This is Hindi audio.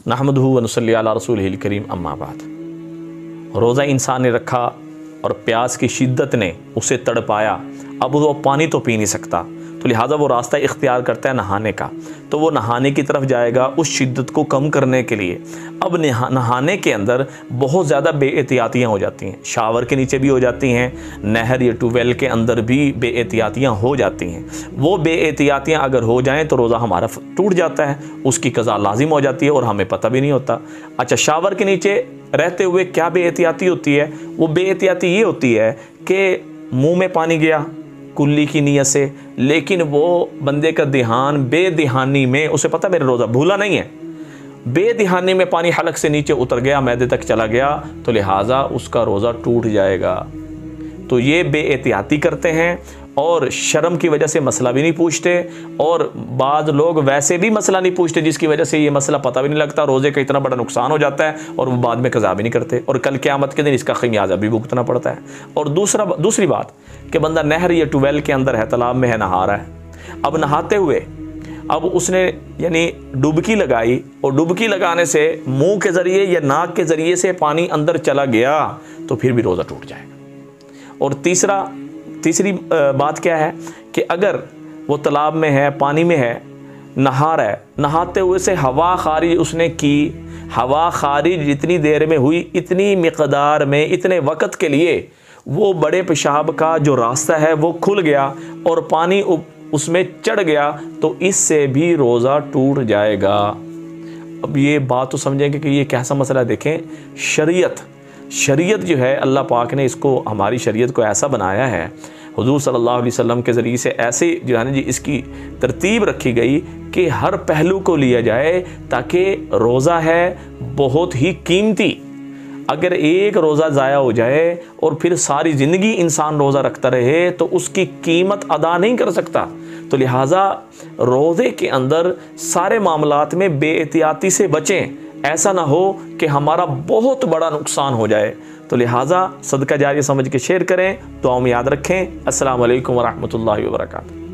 नहमदुहु व नुसल्ली अला रसूलिहिल करीम, अम्मा बाद। रोज़ा इंसान ने रखा और प्यास की शिद्दत ने उसे तड़पाया, अब वो पानी तो पी नहीं सकता, तो लिहाजा वो रास्ता इख्तियार करता है नहाने का। तो वो नहाने की तरफ जाएगा उस शिद्दत को कम करने के लिए। अब नहाने के अंदर बहुत ज़्यादा बेएहतियातियाँ हो जाती हैं, शावर के नीचे भी हो जाती हैं, नहर या ट्यूबवेल के अंदर भी बेएहतियातियाँ हो जाती हैं। वो बेएहतियातियाँ अगर हो जाएं तो रोज़ा हमारा टूट जाता है, उसकी कज़ा लाजिम हो जाती है और हमें पता भी नहीं होता। अच्छा, शावर के नीचे रहते हुए क्या बेएहतियाती होती है? वो बेएहतियाती ये होती है कि मुँह में पानी गया कुल्ली की नीयत से, लेकिन वो बंदे का ध्यान बेदिहानी में, उसे पता मेरा रोज़ा भूला नहीं है, बेदिहानी में पानी हलक से नीचे उतर गया, मैदे तक चला गया, तो लिहाजा उसका रोज़ा टूट जाएगा। तो ये बेएहतियाती करते हैं और शर्म की वजह से मसला भी नहीं पूछते, और बाद लोग वैसे भी मसला नहीं पूछते जिसकी वजह से ये मसला पता भी नहीं लगता, रोज़े का इतना बड़ा नुकसान हो जाता है और वो बाद में कज़ा भी नहीं करते, और कल क़यामत के दिन इसका खमियाजा भी भुगतना पड़ता है। और दूसरी बात कि बंदा नहर या ट्यूबवेल के अंदर है, तालाब में है, नहा रहा है। अब नहाते हुए अब उसने यानी डुबकी लगाई, और डुबकी लगाने से मुँह के ज़रिए या नाक के ज़रिए से पानी अंदर चला गया तो फिर भी रोज़ा टूट जाएगा। और तीसरी बात क्या है कि अगर वो तालाब में है, पानी में है, नहा रहा है, नहाते हुए से हवा खारिज उसने की, हवा खारिज जितनी देर में हुई, इतनी मिक़दार में, इतने वक़्त के लिए वो बड़े पेशाब का जो रास्ता है वो खुल गया और पानी उसमें चढ़ गया, तो इससे भी रोज़ा टूट जाएगा। अब ये बात तो समझेंगे कि ये कैसा मसला है। देखें, शरीयत जो है, अल्लाह पाक ने इसको, हमारी शरीयत को ऐसा बनाया है, हुज़ूर सल्लल्लाहु अलैहि वसल्लम के ज़रिए से ऐसे जो है ना जी इसकी तरतीब रखी गई कि हर पहलू को लिया जाए, ताकि रोज़ा है बहुत ही कीमती, अगर एक रोज़ा ज़ाया हो जाए और फिर सारी ज़िंदगी इंसान रोज़ा रखता रहे तो उसकी कीमत अदा नहीं कर सकता। तो लिहाजा रोज़े के अंदर सारे मामलात में बेएहतियाती से बचें, ऐसा ना हो कि हमारा बहुत बड़ा नुकसान हो जाए। तो लिहाजा सदका जारिया समझ के शेयर करें, दुआ में याद रखें। अस्सलामु अलैकुम व रहमतुल्लाहि व बरकातुहू।